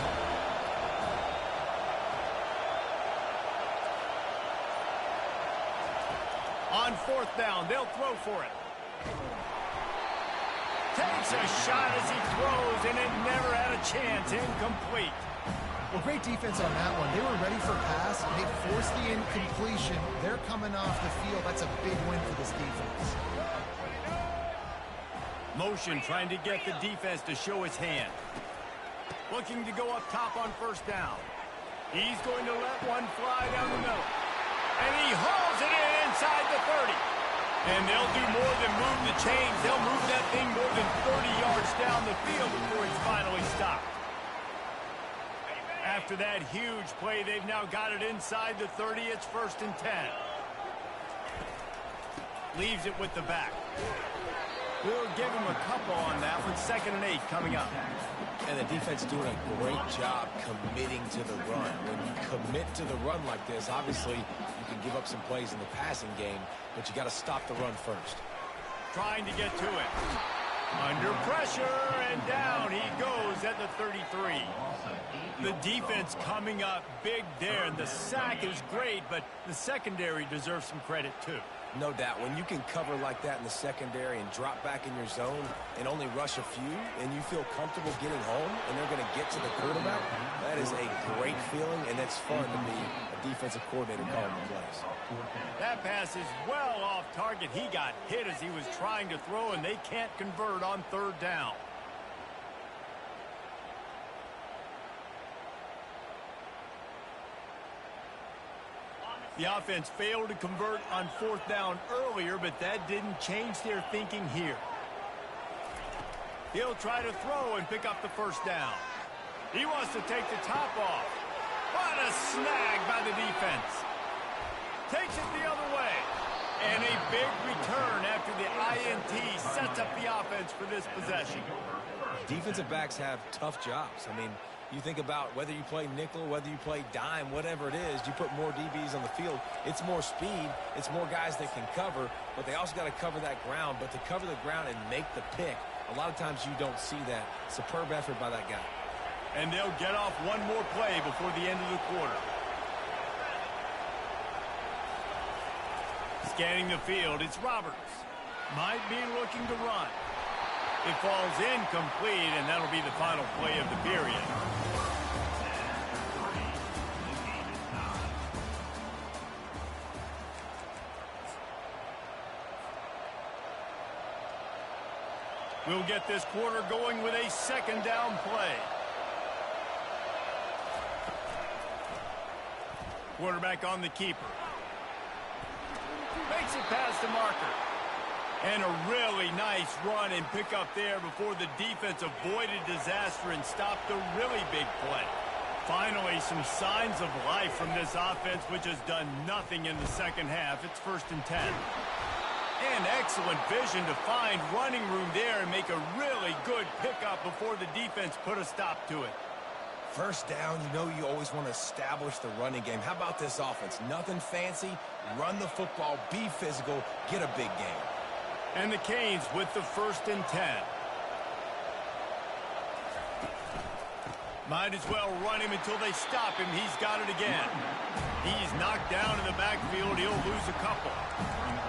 On 4th down, they'll throw for it. Takes a shot as he throws, and it never had a chance. Incomplete. Well, great defense on that one. They were ready for pass. They forced the incompletion. They're coming off the field. That's a big win for this defense. Motion trying to get the defense to show his hand. Looking to go up top on 1st down. He's going to let one fly down the middle. And he hauls it in inside the 30. And they'll do more than move the chains. They'll move that thing more than 30 yards down the field before it's finally stopped. After that huge play, they've now got it inside the 30. It's 1st and 10. Leaves it with the back. We'll give him a couple on that one. 2nd and 8 coming up. And the defense doing a great job committing to the run. When you commit to the run like this, obviously you can give up some plays in the passing game, but you got to stop the run first. Trying to get to it. Under pressure, and down he goes at the 33. The defense coming up big there, and the sack is great, but the secondary deserves some credit too. No doubt. When you can cover like that in the secondary and drop back in your zone and only rush a few, and you feel comfortable getting home, and they're going to get to the quarterback, that is a great feeling, and it's fun to be a defensive coordinator calling the plays. That pass is well off target. He got hit as he was trying to throw, and they can't convert on 3rd down. The offense failed to convert on 4th down earlier, but that didn't change their thinking here. He'll try to throw and pick up the 1st down. He wants to take the top off. What a snag by the defense. Takes it the other way. And a big return after the INT sets up the offense for this possession. Defensive backs have tough jobs. I mean, you think about whether you play nickel, whether you play dime, whatever it is, you put more DBs on the field. It's more speed. It's more guys that can cover, but they also got to cover that ground. But to cover the ground and make the pick, A lot of times you don't see that. Superb effort by that guy. And they'll get off one more play before the end of the quarter. Scanning the field, it's Roberts. Might be looking to run. It falls incomplete, and that'll be the final play of the period. We'll get this quarter going with a second down play. Quarterback on the keeper. Makes it past the marker. And a really nice run and pick up there before the defense avoided disaster and stopped the really big play. Finally, some signs of life from this offense, which has done nothing in the second half. It's 1st and 10. And excellent vision to find running room there and make a really good pickup before the defense put a stop to it. First down, you know you always want to establish the running game. How about this offense? Nothing fancy. Run the football, be physical, get a big game. And the Canes with the 1st and 10. Might as well run him until they stop him. He's got it again. He's knocked down in the backfield. He'll lose a couple.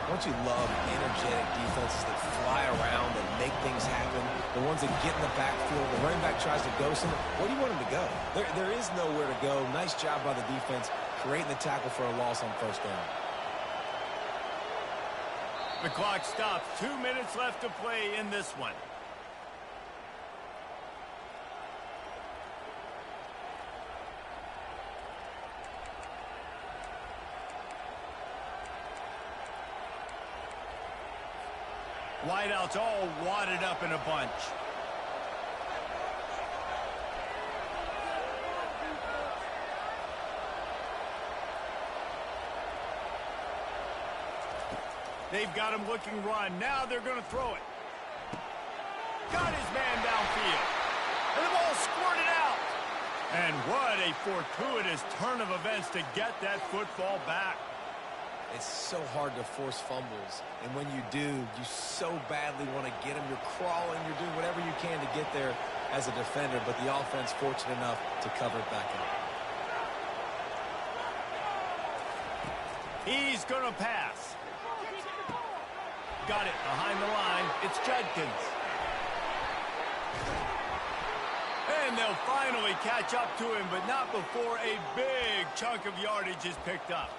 Don't you love energetic defenses that fly around and make things happen? The ones that get in the backfield, the running back tries to go somewhere. Where do you want him to go? There is nowhere to go. Nice job by the defense creating the tackle for a loss on 1st down. The clock stops. 2 minutes left to play in this one. Wideouts all wadded up in a bunch. They've got him looking run. Now they're going to throw it. Got his man downfield. And the ball squirted out. And what a fortuitous turn of events to get that football back. It's so hard to force fumbles, and when you do, you so badly want to get them. You're crawling, you're doing whatever you can to get there as a defender, but the offense fortunate enough to cover it back up. He's going to pass. Got it behind the line. It's Judkins. And they'll finally catch up to him, but not before a big chunk of yardage is picked up.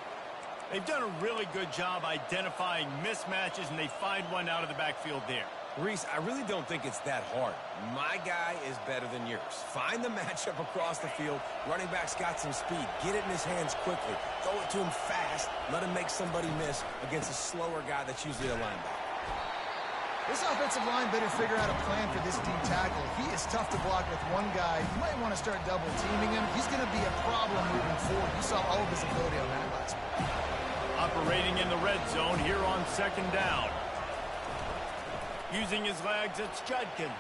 They've done a really good job identifying mismatches, and they find one out of the backfield there. Reese, I really don't think it's that hard. My guy is better than yours. Find the matchup across the field. Running back's got some speed. Get it in his hands quickly. Throw it to him fast. Let him make somebody miss against a slower guy that's usually a linebacker. This offensive line better figure out a plan for this D tackle. He is tough to block with one guy. You might want to start double teaming him. He's going to be a problem moving forward. You saw all of his ability on that last play. Operating in the red zone here on 2nd down. Using his legs, it's Judkins.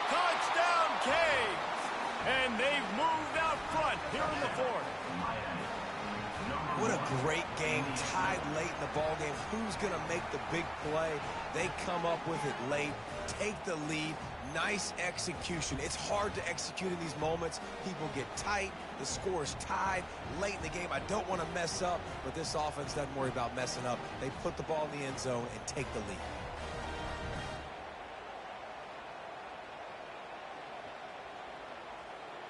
Touchdown, Canes! And they've moved out front here in the 4th. What a great game, tied late in the ball game. Who's going to make the big play? They come up with it late, take the lead. Nice execution. It's hard to execute in these moments. People get tight. The score is tied late in the game. I don't want to mess up, but this offense doesn't worry about messing up. They put the ball in the end zone and take the lead.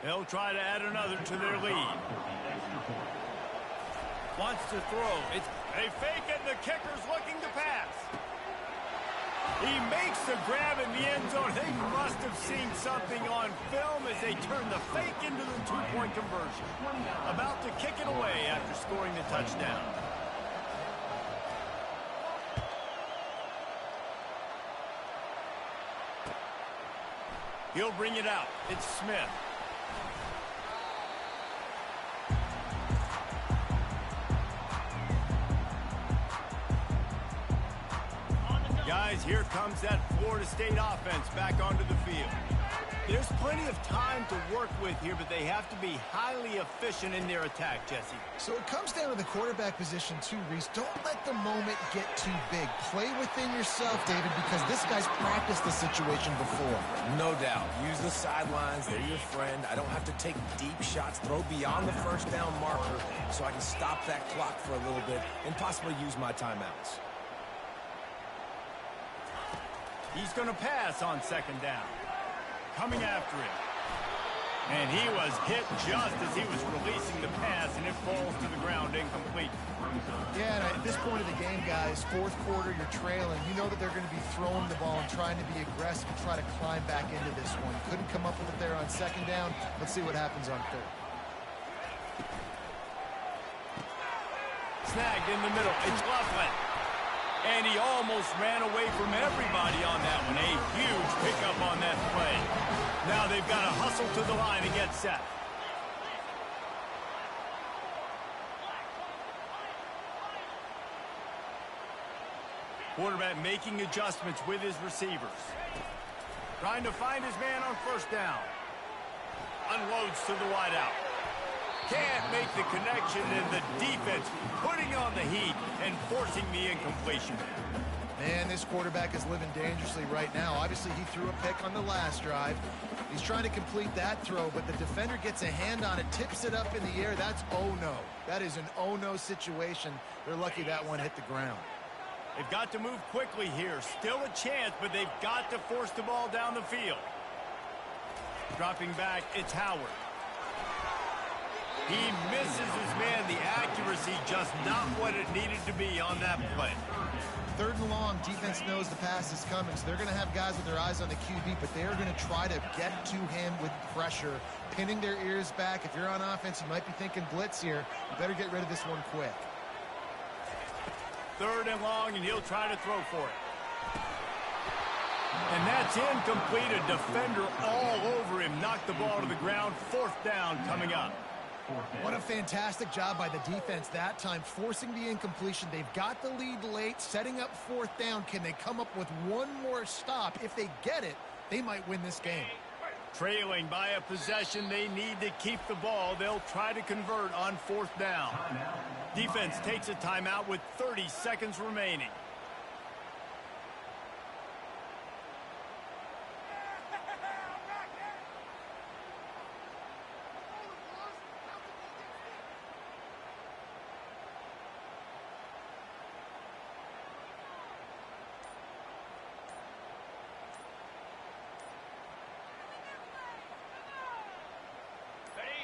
They'll try to add another to their lead. Wants to throw. They fake it, and the kicker's looking to pass. He makes the grab in the end zone. They must have seen something on film as they turn the fake into the two-point conversion. About to kick it away after scoring the touchdown. He'll bring it out. It's Smith. Guys, here comes that Florida State offense back onto the field. There's plenty of time to work with here, but they have to be highly efficient in their attack, Jesse. So it comes down to the quarterback position too, Reese. Don't let the moment get too big. Play within yourself, David, because this guy's practiced the situation before. No doubt. Use the sidelines. They're your friend. I don't have to take deep shots, throw beyond the first down marker so I can stop that clock for a little bit and possibly use my timeouts. He's going to pass on second down. Coming after him. And he was hit just as he was releasing the pass, and it falls to the ground incomplete. Yeah, and at this point of the game, guys, fourth quarter, you're trailing. You know that they're going to be throwing the ball and trying to be aggressive and try to climb back into this one. Couldn't come up with it there on second down. Let's see what happens on third. Snagged in the middle. It's Loveland. And he almost ran away from everybody on that one. A huge pickup on that play. Now they've got to hustle to the line and get set. Quarterback making adjustments with his receivers. Trying to find his man on first down. Unloads to the wideout. Can't make the connection, and the defense putting on the heat and forcing the incompletion. Man, this quarterback is living dangerously right now. Obviously, he threw a pick on the last drive. He's trying to complete that throw, but the defender gets a hand on it, tips it up in the air. That's oh-no. That is an oh-no situation. They're lucky that one hit the ground. They've got to move quickly here. Still a chance, but they've got to force the ball down the field. Dropping back, it's Howard. He misses his man. The accuracy just not what it needed to be on that play. Third and long, defense knows the pass is coming, so they're going to have guys with their eyes on the QB, but they're going to try to get to him with pressure, pinning their ears back. If you're on offense, you might be thinking blitz here. You better get rid of this one quick. Third and long, and he'll try to throw for it. And that's incomplete. A defender all over him. Knocked the ball to the ground. Fourth down coming up. What a fantastic job by the defense that time, forcing the incompletion. They've got the lead late, setting up fourth down. Can they come up with one more stop? If they get it, they might win this game. Trailing by a possession, they need to keep the ball. They'll try to convert on fourth down. Defense takes a timeout with 30 seconds remaining.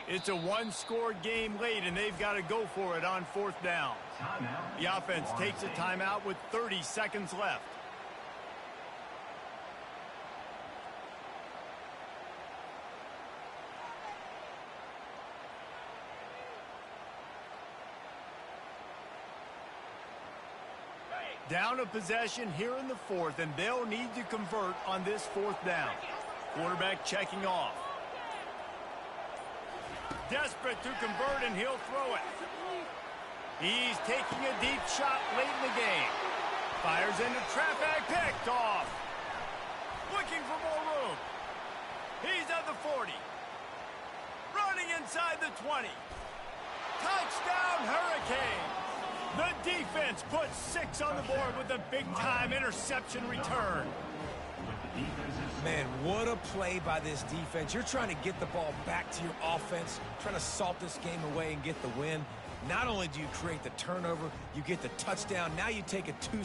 It's a one-score game late, and they've got to go for it on fourth down. The offense takes a timeout with 30 seconds left. Down a possession here in the fourth, and they'll need to convert on this fourth down. Quarterback checking off. Desperate to convert, and he'll throw it. He's taking a deep shot late in the game. Fires into traffic, picked off. Looking for more room. He's at the 40. Running inside the 20. Touchdown, Hurricane. The defense puts 6 on the board with a big-time interception return. Man, what a play by this defense. You're trying to get the ball back to your offense, trying to salt this game away and get the win. Not only do you create the turnover, you get the touchdown. Now you take a 2